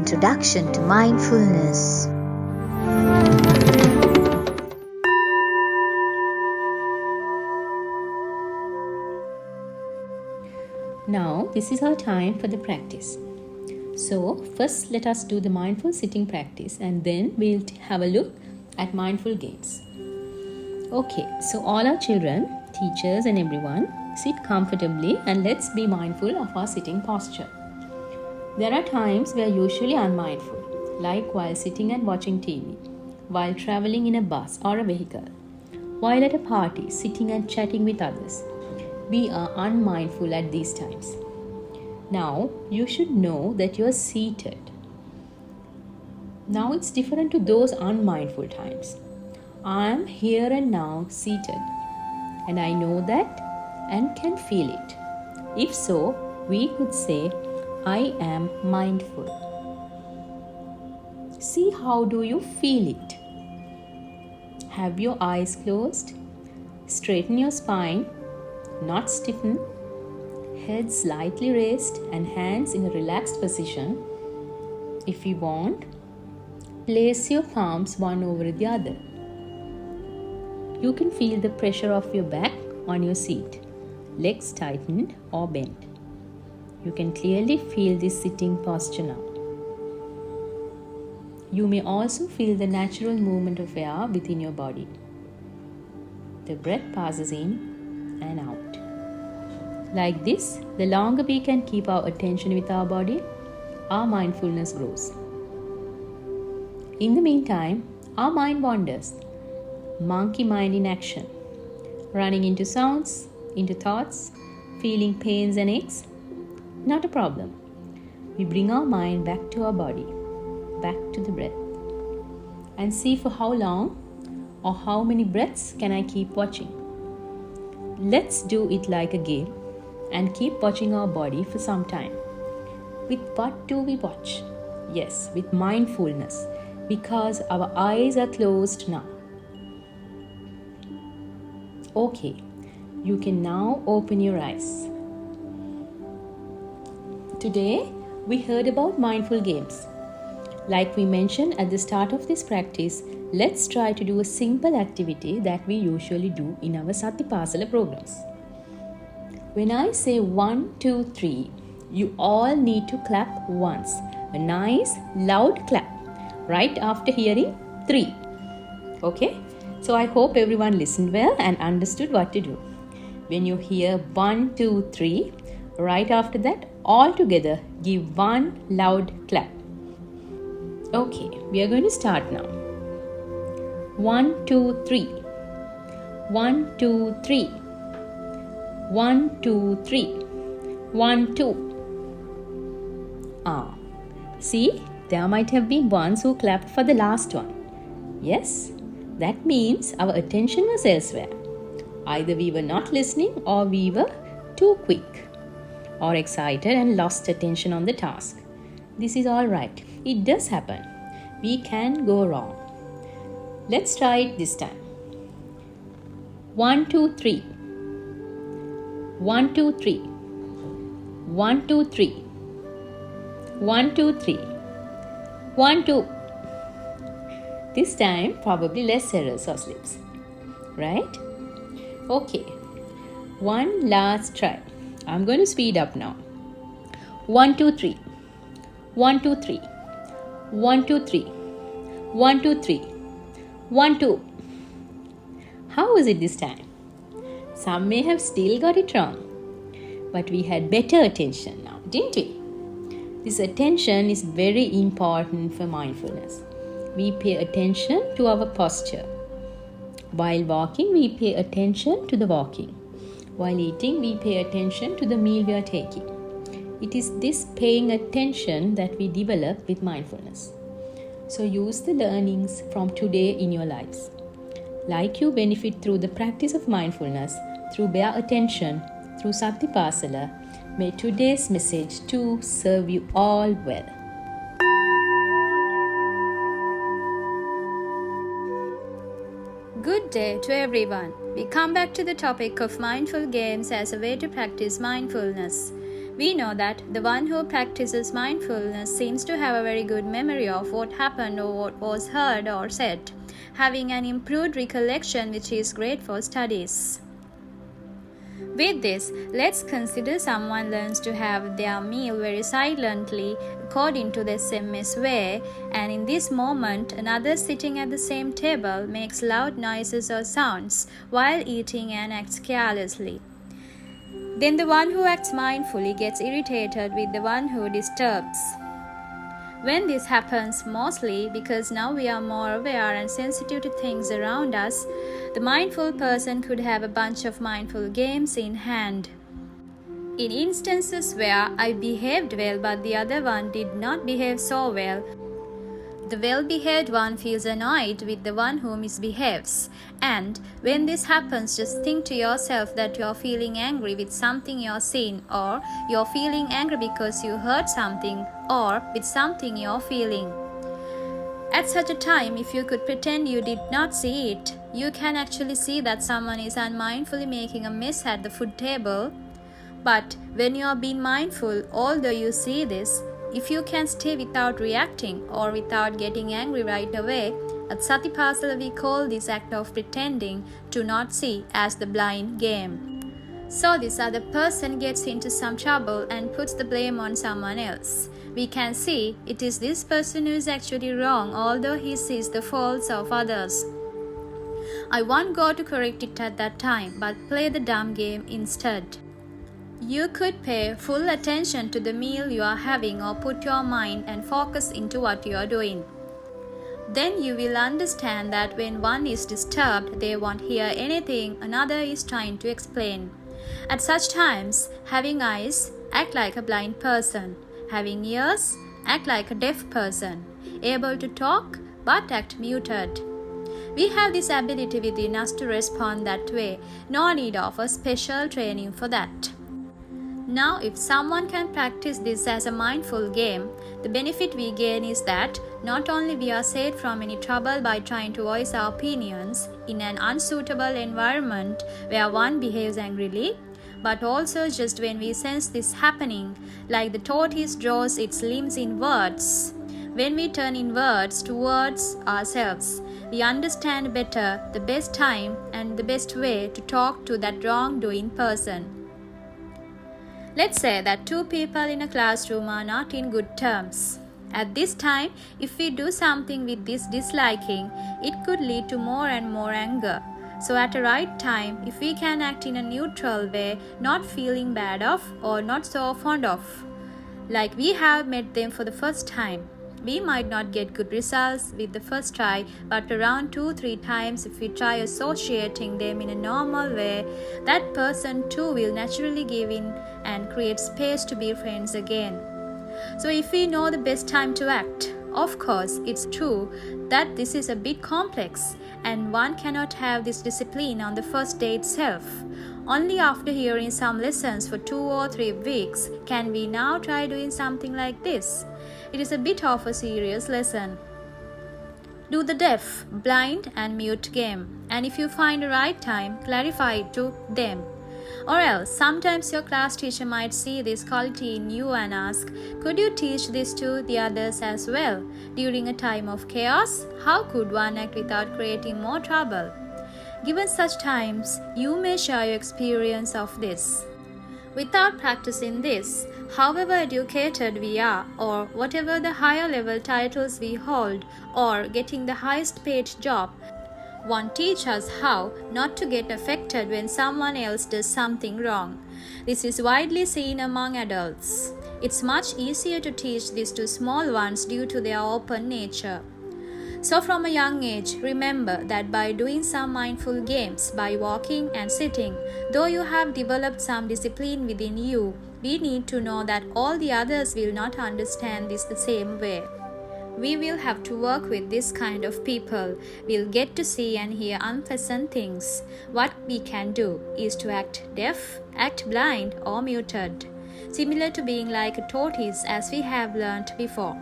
Introduction to Mindfulness. Now, this is our time for the practice. So, first let us do the mindful sitting practice and then we'll have a look at mindful games. Okay, so all our children, teachers and everyone, sit comfortably and let's be mindful of our sitting posture. There are times we are usually unmindful, like while sitting and watching TV, while traveling in a bus or a vehicle, while at a party, sitting and chatting with others. We are unmindful at these times. Now, you should know that you are seated. Now, it's different to those unmindful times. I am here and now seated, and I know that and can feel it. If so, we could say, I am mindful. See, how do you feel it? Have your eyes closed. Straighten your spine, not stiffen. Head slightly raised and hands in a relaxed position. If you want, place your palms one over the other. You can feel the pressure of your back on your seat, legs tightened or bent. You can clearly feel this sitting posture now. You may also feel the natural movement of air within your body. The breath passes in and out. Like this, the longer we can keep our attention with our body, our mindfulness grows. In the meantime, our mind wanders. Monkey mind in action, running into sounds, into thoughts, feeling pains and aches. Not a problem. We bring our mind back to our body, back to the breath, and see for how long or how many breaths can I keep watching. Let's do it like a game and keep watching our body for some time. With what do we watch? Yes, with mindfulness, because our eyes are closed now. Okay, you can now open your eyes. Today, we heard about mindful games. Like we mentioned at the start of this practice, let's try to do a simple activity that we usually do in our SathiPasala programs. When I say 1, 2, 3, you all need to clap once. A nice, loud clap right after hearing 3. Okay? So I hope everyone listened well and understood what to do. When you hear 1, 2, 3, right after that, all together give one loud clap. Okay, we are going to start now. 1, 2, 3. 1, 2, 3. 1, 2, 3. 1, 2. See, there might have been ones who clapped for the last one. Yes, that means our attention was elsewhere. Either we were not listening or we were too quick or excited and lost attention on the task. This is all right. It does happen. We can go wrong. Let's try it this time. 1, 2, 3. 1, 2, 3. 1, 2, 3. 1, 2, 3. 1, 2. This time, probably less errors or slips. Right? Okay. One last try. I'm going to speed up now. 1, 2, 3. 1, 2, 3. 1, 2, 3. 1, 2, 3. 1, 2. How was it this time? Some may have still got it wrong. But we had better attention now, didn't we? This attention is very important for mindfulness. We pay attention to our posture. While walking, we pay attention to the walking. While eating, we pay attention to the meal we are taking. It is this paying attention that we develop with mindfulness. So use the learnings from today in your lives. Like you benefit through the practice of mindfulness, through bare attention, through SathiPasala, may today's message too serve you all well. Good day to everyone. We come back to the topic of mindful games as a way to practice mindfulness. We know that the one who practices mindfulness seems to have a very good memory of what happened or what was heard or said, having an improved recollection which is great for studies. With this, let's consider someone learns to have their meal very silently according to the SMS way, and in this moment another sitting at the same table makes loud noises or sounds while eating and acts carelessly. Then the one who acts mindfully gets irritated with the one who disturbs. When this happens, mostly because now we are more aware and sensitive to things around us, the mindful person could have a bunch of mindful games in hand. In instances where I behaved well but the other one did not behave so well, the well-behaved one feels annoyed with the one who misbehaves. And when this happens, just think to yourself that you're feeling angry with something you're seen, or you're feeling angry because you heard something, or with something you're feeling. At such a time, if you could pretend you did not see it, you can actually see that someone is unmindfully making a mess at the food table. But when you are being mindful, although you see this, if you can stay without reacting or without getting angry right away, at SathiPasala we call this act of pretending to not see as the blind game. So this other person gets into some trouble and puts the blame on someone else. We can see it is this person who is actually wrong, although he sees the faults of others. I won't go to correct it at that time, but play the dumb game instead. You could pay full attention to the meal you are having or put your mind and focus into what you are doing. Then you will understand that when one is disturbed, they won't hear anything another is trying to explain. At such times, having eyes, act like a blind person. Having ears, act like a deaf person. Able to talk, but act muted. We have this ability within us to respond that way. No need of a special training for that. Now, if someone can practice this as a mindful game, the benefit we gain is that not only we are saved from any trouble by trying to voice our opinions in an unsuitable environment where one behaves angrily, but also just when we sense this happening, like the tortoise draws its limbs inwards. When we turn inwards towards ourselves, we understand better the best time and the best way to talk to that wrongdoing person. Let's say that two people in a classroom are not in good terms. At this time, if we do something with this disliking, it could lead to more and more anger. So at the right time, if we can act in a neutral way, not feeling bad of or not so fond of, like we have met them for the first time, we might not get good results with the first try, but around 2-3 times if we try associating them in a normal way, that person too will naturally give in and create space to be friends again. So if we know the best time to act, of course it's true that this is a bit complex and one cannot have this discipline on the first day itself. Only after hearing some lessons for 2 or 3 weeks can we now try doing something like this. It is a bit of a serious lesson. Do the deaf, blind and mute game, and if you find the right time, clarify it to them. Or else, sometimes your class teacher might see this quality in you and ask, could you teach this to the others as well? During a time of chaos, how could one act without creating more trouble? Given such times, you may share your experience of this. Without practicing this, however educated we are, or whatever the higher level titles we hold, or getting the highest paid job, won't teach us how not to get affected when someone else does something wrong. This is widely seen among adults. It's much easier to teach this to small ones due to their open nature. So from a young age, remember that by doing some mindful games, by walking and sitting, though you have developed some discipline within you, we need to know that all the others will not understand this the same way. We will have to work with this kind of people. We'll get to see and hear unpleasant things. What we can do is to act deaf, act blind or muted, similar to being like a tortoise as we have learnt before.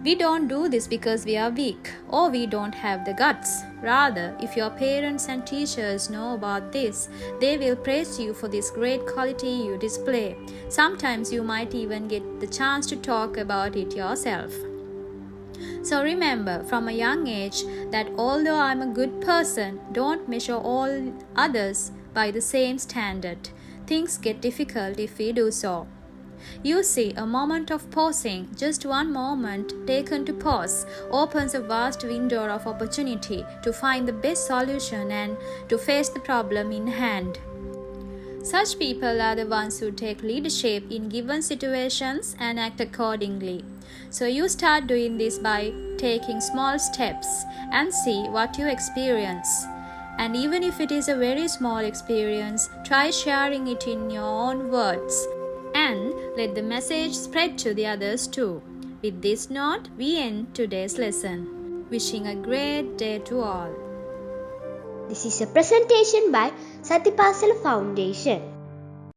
We don't do this because we are weak or we don't have the guts. Rather, if your parents and teachers know about this, they will praise you for this great quality you display. Sometimes you might even get the chance to talk about it yourself. So remember from a young age that although I'm a good person, don't measure all others by the same standard. Things get difficult if we do so. You see, a moment of pausing, just one moment taken to pause, opens a vast window of opportunity to find the best solution and to face the problem in hand. Such people are the ones who take leadership in given situations and act accordingly. So you start doing this by taking small steps and see what you experience. And even if it is a very small experience, try sharing it in your own words. And let the message spread to the others too. With this note, we end today's lesson. Wishing a great day to all. This is a presentation by SathiPasala Foundation.